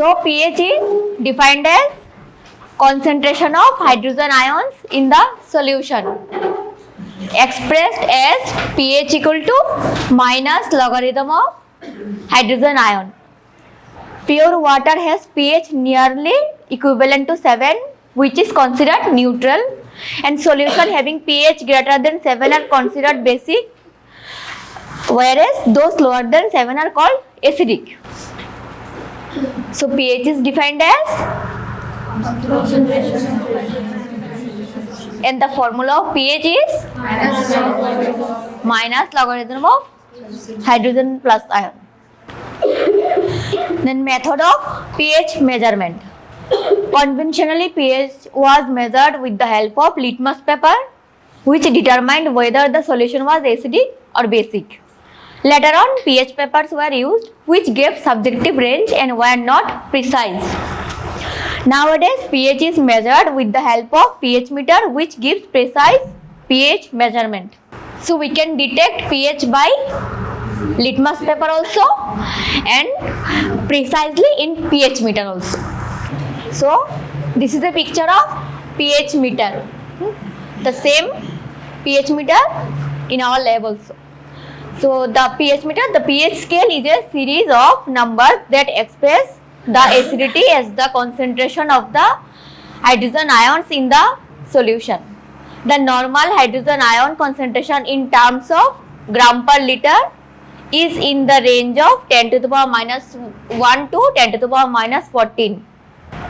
So pH is defined as concentration of hydrogen ions in the solution, expressed as pH equal to minus logarithm of hydrogen ion. Pure water has pH nearly equivalent to 7, which is considered neutral, and solution having pH greater than 7 are considered basic, whereas those lower than 7 are called acidic. So pH is defined as, and the formula of pH is minus logarithm of hydrogen plus ion. Then method of pH measurement. Conventionally, pH was measured with the help of litmus paper, which determined whether the solution was acidic or basic. Later on, pH papers were used, which gave subjective range and were not precise. Nowadays, pH is measured with the help of pH meter, which gives precise pH measurement. So we can detect pH by litmus paper also and precisely in pH meter also. So this is a picture of pH meter. The same pH meter in our lab also. So the pH meter, the pH scale is a series of numbers that express the acidity as the concentration of the hydrogen ions in the solution. The normal hydrogen ion concentration in terms of gram per liter is in the range of 10 to the power minus 1 to 10 to the power minus 14.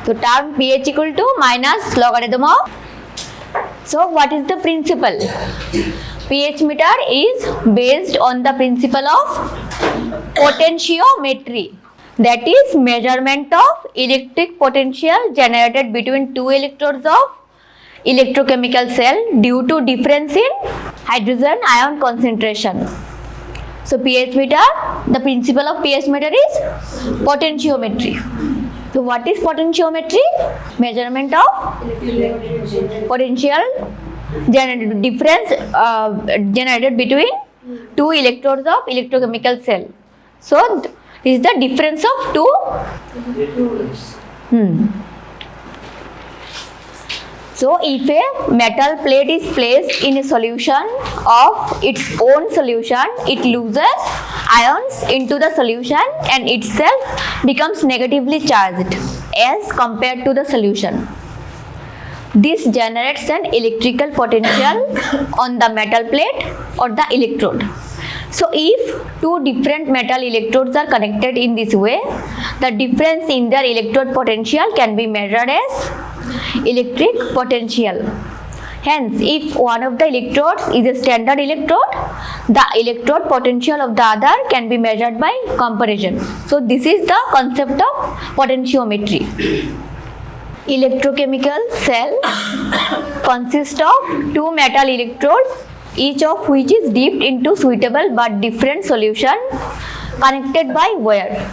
So term pH equal to minus logarithm of. So what is the principle? pH meter is based on the principle of potentiometry, that is measurement of electric potential generated between two electrodes of electrochemical cell due to difference in hydrogen ion concentration. So pH meter, the principle of pH meter is potentiometry. So what is potentiometry? Measurement of potential difference generated between two electrodes of electrochemical cell. So this is the difference of two. So if a metal plate is placed in a solution of its own solution, it loses ions into the solution and itself becomes negatively charged as compared to the solution. This generates an electrical potential on the metal plate or the electrode. So if two different metal electrodes are connected in this way, the difference in their electrode potential can be measured as electric potential. Hence, if one of the electrodes is a standard electrode, the electrode potential of the other can be measured by comparison. So this is the concept of potentiometry. Electrochemical cell consists of two metal electrodes, each of which is dipped into suitable but different solution connected by wire.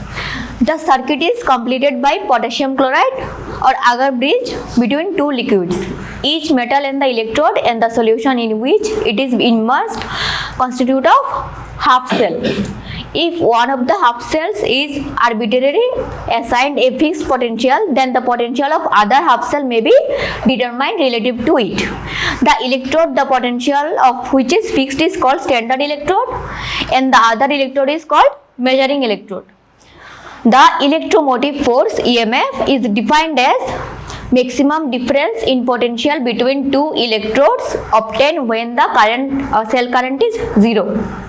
The circuit is completed by potassium chloride or agar bridge between two liquids. Each metal and the electrode and the solution in which it is immersed constitute of half cell. If one of the half cells is arbitrarily assigned a fixed potential, then the potential of other half cell may be determined relative to it. The electrode, the potential of which is fixed, is called standard electrode, and the other electrode is called measuring electrode. The electromotive force EMF is defined as maximum difference in potential between two electrodes obtained when the current cell current is 0.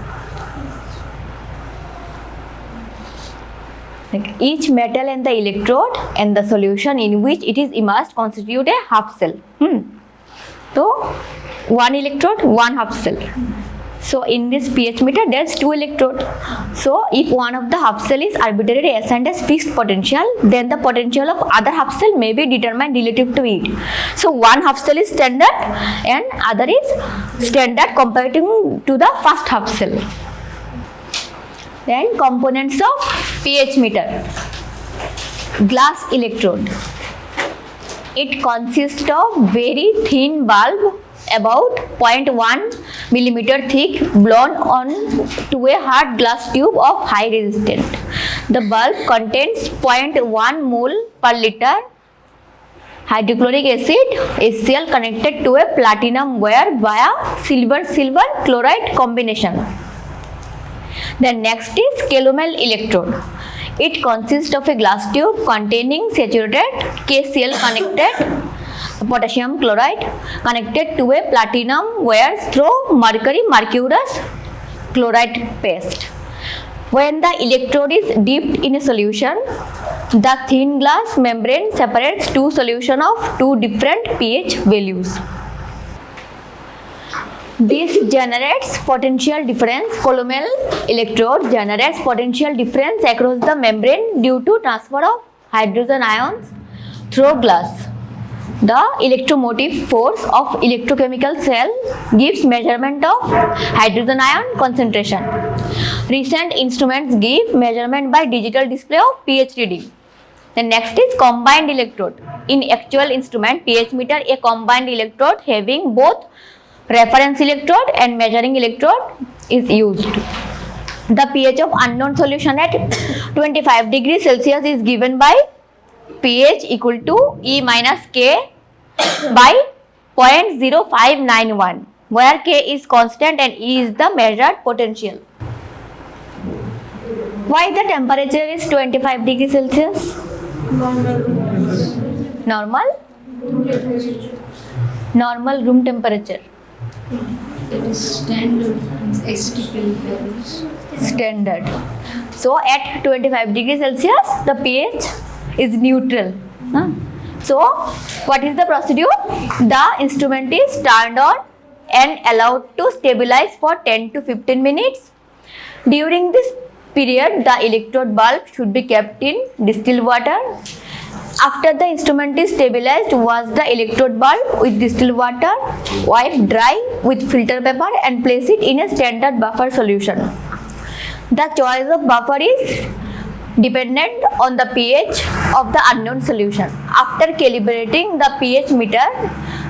Each metal and the electrode and the solution in which it is immersed constitute a half cell. So one electrode, one half cell. So in this pH meter there is two electrodes. So if one of the half cell is arbitrarily assigned as fixed potential, then the potential of other half cell may be determined relative to it. So one half cell is standard and other is standard compared to the first half cell. Then components of pH meter. Glass electrode. It consists of very thin bulb about 0.1 millimeter thick, blown on to a hard glass tube of high resistance. The bulb contains 0.1 mole per liter hydrochloric acid HCl connected to a platinum wire via silver-silver chloride combination. The next is calomel electrode. It consists of a glass tube containing saturated KCl connected potassium chloride connected to a platinum wire through mercurous chloride paste. When the electrode is dipped in a solution, the thin glass membrane separates two solutions of two different pH values. This generates potential difference. Calomel electrode generates potential difference across the membrane due to transfer of hydrogen ions through glass. The electromotive force of electrochemical cell gives measurement of hydrogen ion concentration. Recent instruments give measurement by digital display of pH reading. The next is combined electrode. In actual instrument pH meter, a combined electrode having both reference electrode and measuring electrode is used. The pH of unknown solution at 25 degrees Celsius is given by pH equal to E minus K by 0.0591, where K is constant and E is the measured potential. Why the temperature is 25 degrees Celsius? Normal room temperature. It is standard STP values. Standard. So at 25 degrees Celsius, the pH is neutral. So what is the procedure? The instrument is turned on and allowed to stabilize for 10 to 15 minutes. During this period, the electrode bulb should be kept in distilled water. After the instrument is stabilized, wash the electrode bulb with distilled water, wipe dry with filter paper and place it in a standard buffer solution. The choice of buffer is dependent on the pH of the unknown solution. After calibrating the pH meter,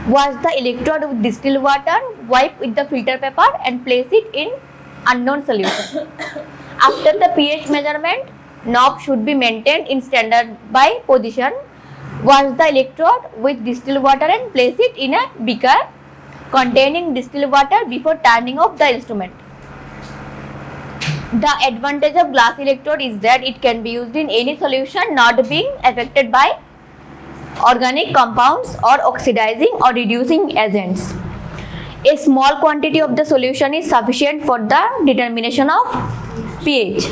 wash the electrode with distilled water, wipe with the filter paper and place it in unknown solution. After the pH measurement, knob should be maintained in standby position. Wash the electrode with distilled water and place it in a beaker containing distilled water before turning off the instrument. The advantage of glass electrode is that it can be used in any solution not being affected by organic compounds or oxidizing or reducing agents. A small quantity of the solution is sufficient for the determination of pH.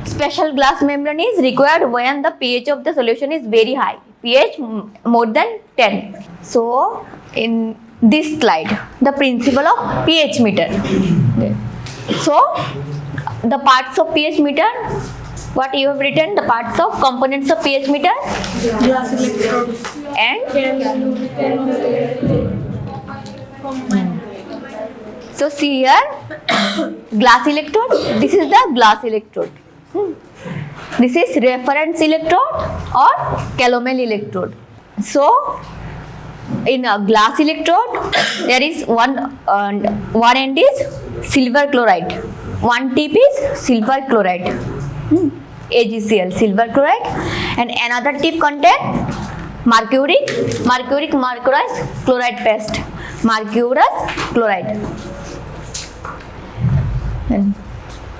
Special glass membrane is required when the pH of the solution is very high, pH more than 10. So in this slide, the principle of pH meter. So the parts of pH meter, what you have written, the parts of components of pH meter? Glass electrode And so see here, glass electrode, this is the glass electrode. This is reference electrode or calomel electrode. So in a glass electrode, there is one end is silver chloride, one tip is silver chloride, AgCl, silver chloride, and another tip contain mercurous chloride paste, mercurous chloride. And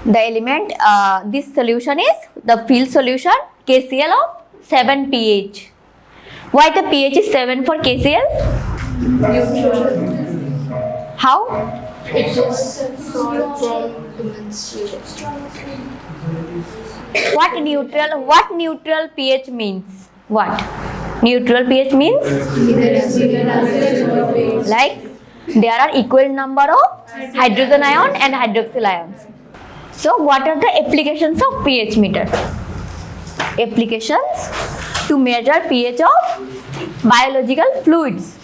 the element, this solution is the field solution KCl of 7 pH. Why the pH is 7 for KCl? How? it is far from immense. What neutral pH means? What? Neutral pH means? Like there are equal number of hydrogen ion and hydroxyl ions. So what are the applications of pH meter? Applications to measure pH of biological fluids.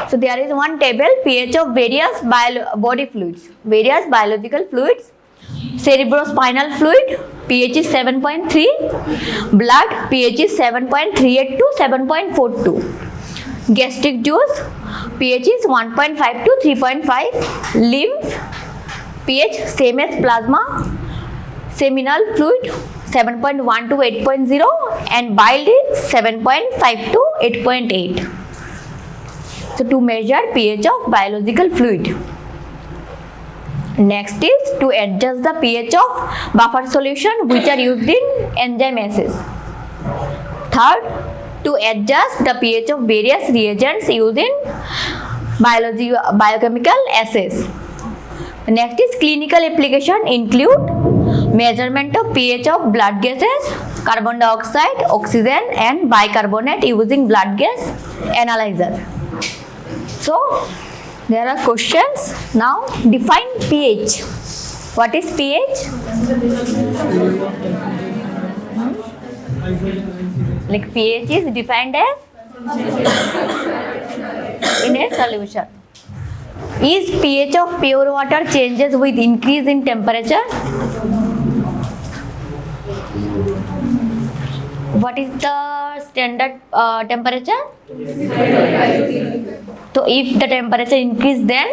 So there is one table, pH of various body fluids, various biological fluids. Cerebrospinal fluid, pH is 7.3. Blood, pH is 7.38 to 7.42. gastric juice, pH is 1.5 to 3.5. Lymph, pH same as plasma. Seminal fluid 7.1 to 8.0, and bile is 7.5 to 8.8. So to measure pH of biological fluid. Next is to adjust the pH of buffer solution which are used in enzyme assays. Third, to adjust the pH of various reagents used in biochemical assays. Next is clinical application include measurement of pH of blood gases, carbon dioxide, oxygen and bicarbonate using blood gas analyzer. So there are questions. Now define pH. What is pH? Like pH is defined as in a solution. Is pH of pure water changes with increase in temperature? What is the standard temperature? So if the temperature increase, then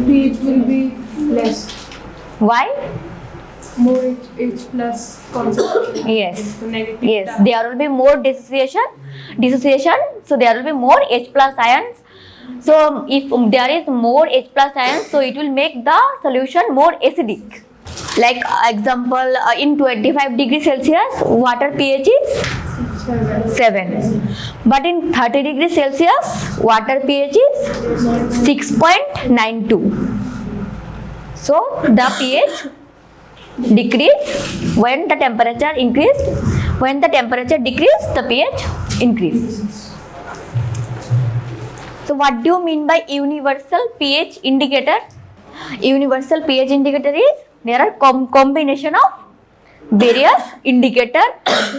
pH will be less. why? More H plus concentration. Yes. So negative. Yes, there will be more dissociation. So there will be more H plus ions. So if there is more H plus ions, so it will make the solution more acidic. Like example, in 25 degrees Celsius, water pH is 7. But in 30 degrees Celsius, water pH is 6.92. So the pH decrease when the temperature increased. When the temperature decrease, the pH increase. So what do you mean by universal pH indicator? Universal pH indicator is there are combination of various indicator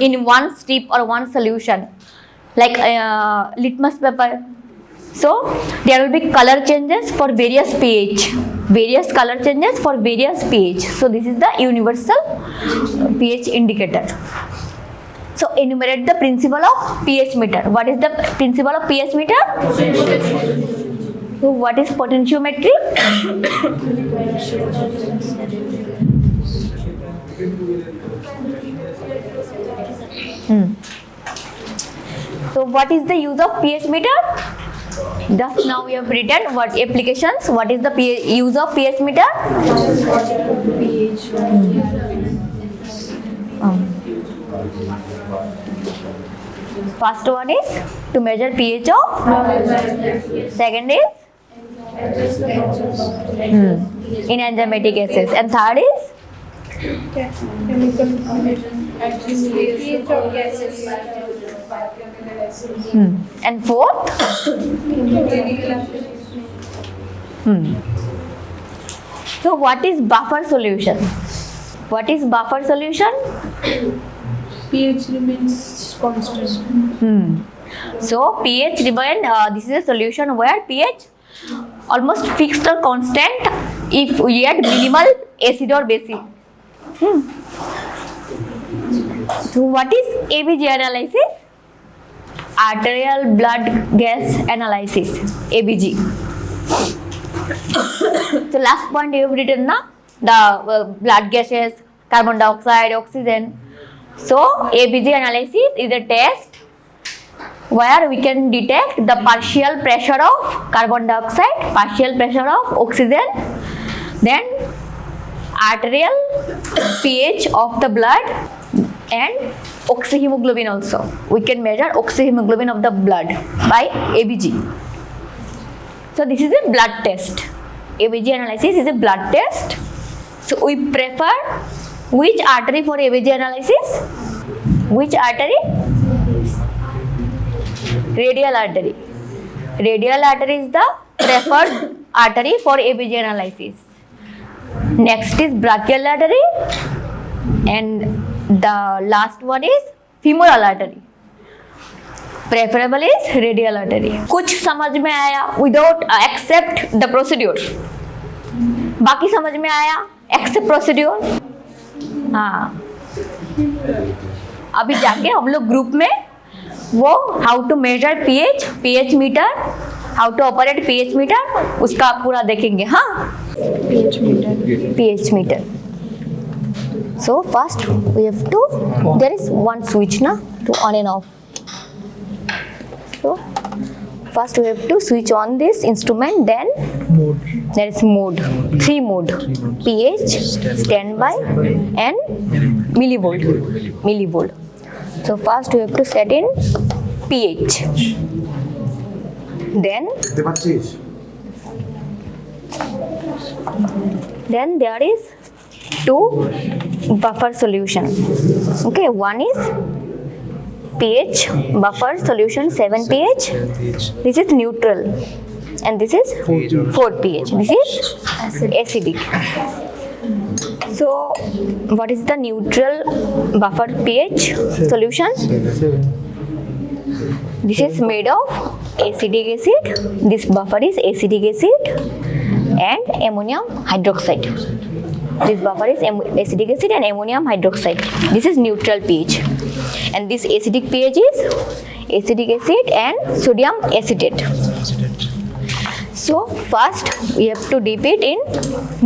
in one strip or one solution, like litmus paper. So there will be color changes for various pH. Various color changes for various pH. So this is the universal pH indicator. So enumerate the principle of pH meter. What is the principle of pH meter? So what is potentiometry? So what is the use of pH meter? Just now we have written what applications. What is the use of pH meter? First one is to measure pH of. Second is in enzymatic assays, and third is Chemical pH of gases. and fourth. So what is buffer solution? What is buffer solution? pH remains constant. So pH remain. This is a solution where pH almost fixed or constant if we add minimal acid or basic. So what is ABG analysis? Arterial blood gas analysis, ABG. So last point you have written na, the blood gases, carbon dioxide, oxygen. So ABG analysis is a test where we can detect the partial pressure of carbon dioxide, partial pressure of oxygen, then arterial pH of the blood and oxyhemoglobin also. We can measure oxyhemoglobin of the blood by ABG. So this is a blood test. ABG analysis is a blood test. So we prefer which artery for ABG analysis? Which artery? Radial artery. Radial artery is the preferred artery for ABG analysis. Next is brachial artery, and the last one is femoral artery. Preferable is radial artery. कुछ समझ में आया without accept the procedure? बाकी समझ में आया accept procedure? हाँ, अभी जाके हम लोग ग्रुप में वो how to measure pH meter, how to operate pH meter, उसका आप पूरा देखेंगे. हाँ, pH meter. So first we have to, there is one switch na to on and off. So first we have to switch on this instrument, then Mode. there is mode, three mode, pH, standby and millivolt. So first we have to set in pH, then there is two buffer solution. Okay, one is pH buffer solution 7 pH. This is neutral, and this is 4 pH. This is acidic. So what is the neutral buffer pH solution? 7. This is made of acetic acid. This buffer is acetic acid and ammonium hydroxide. This buffer is acetic acid and ammonium hydroxide. This is neutral pH. And this acidic pH is acetic acid and sodium acetate. So first we have to dip it in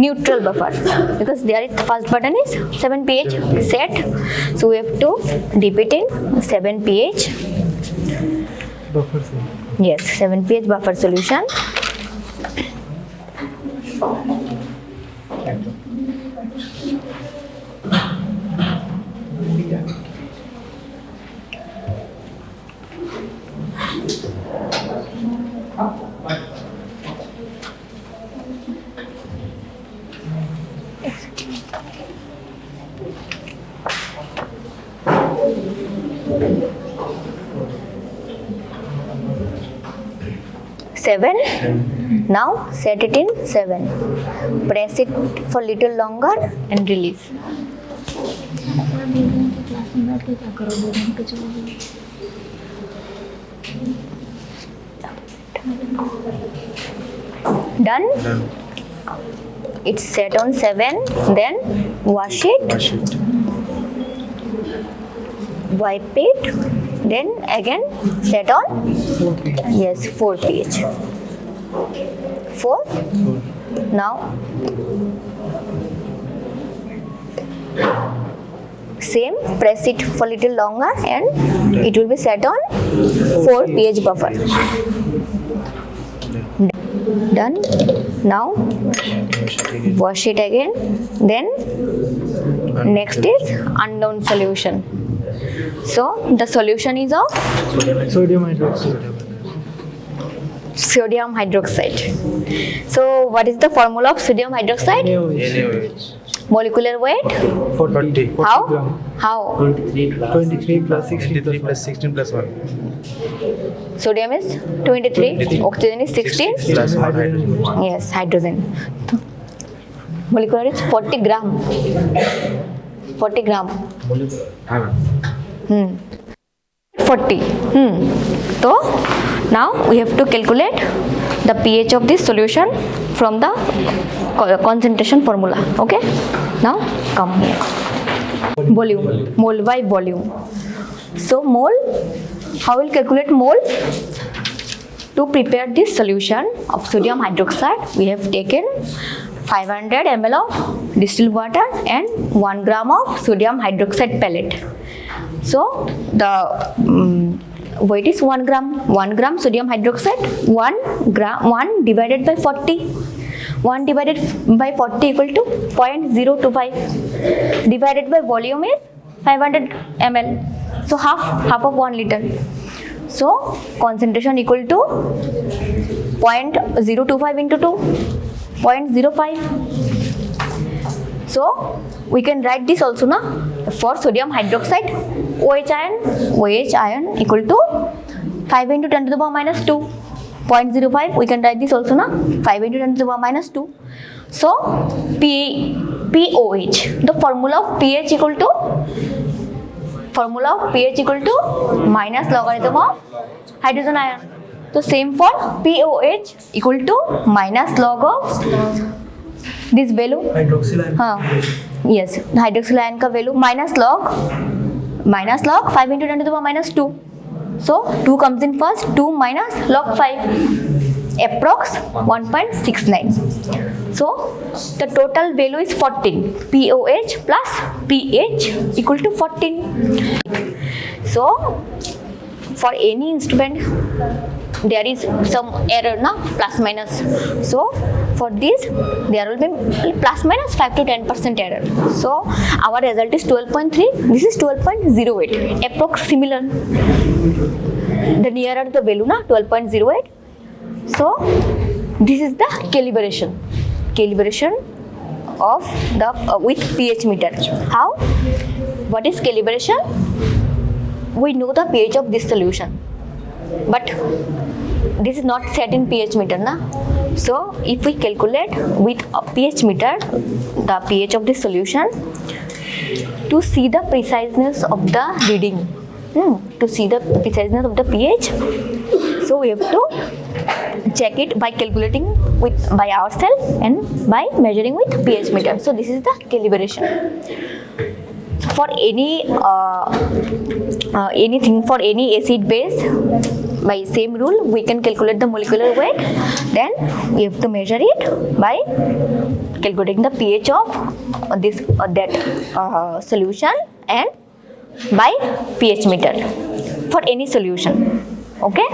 neutral buffer, because there is first button is 7 pH set. So we have to dip it in 7 pH. Buffer. Yes, 7 pH buffer solution. Seven. Now set it in 7. Press it for little longer and release. Done? It's set on 7. Then wash it. Wipe it. Then again set on 4 pH. yes 4 pH. 4. Now same, press it for little longer and it will be set on 4 pH buffer. Done. Now wash it again. Then next is unknown solution. So the solution is of Sodium hydroxide. sodium hydroxide. So what is the formula of sodium hydroxide? NaOH. Molecular weight? 40 How? gram. How? 23 plus 16 23 plus plus 16 plus 1. Sodium is 23, oxygen is 16. Plus 1 hydrogen. Yes, hydrogen. Molecular is 40 gram. 40 gram. 40. So now we have to calculate the pH of this solution from the concentration formula. Okay. Now come here. Volume. Mole by volume. So mole. How will calculate mole? To prepare this solution of sodium hydroxide, we have taken 500 ml of distilled water and 1 gram of sodium hydroxide pellet. So the weight is 1 gram. 1 gram sodium hydroxide, 1 divided by 40. 1 divided by 40 equal to 0.025. Divided by volume is 500 ml. So half of 1 liter. So concentration equal to 0.025 into 2, 0.05. So we can write this also na, for sodium hydroxide, OH ion equal to 5 into 10 to the power minus 2. 0.05 we can write this also na, 5 into 10 to the power minus 2. So POH, the formula of pH equal to minus logarithm of hydrogen ion. So same for POH equal to minus log of this value. hydroxyl ion. Yes, hydroxyl ion का value minus log 5 into 10 to the power minus 2. So 2 comes in first. 2 minus log 5, approx 1.69. So the total value is 14. POH plus pH equal to 14. So for any instrument there is some error, na, plus minus. So for this there will be plus minus 5 to 10% error. So our result is 12.3. This is 12.08. Approx similar. The nearer the value, na, 12.08. So this is the calibration of the with pH meter. How? What is calibration? We know the pH of this solution, but this is not set in pH meter, na. So if we calculate with a pH meter the pH of this solution to see the preciseness of the reading, to see the preciseness of the pH, so we have to check it by calculating by ourselves and by measuring with pH meter. So this is the calibration. For anything, for any acid base, by same rule we can calculate the molecular weight, then we have to measure it by calculating the pH of this solution and by pH meter for any solution. Okay.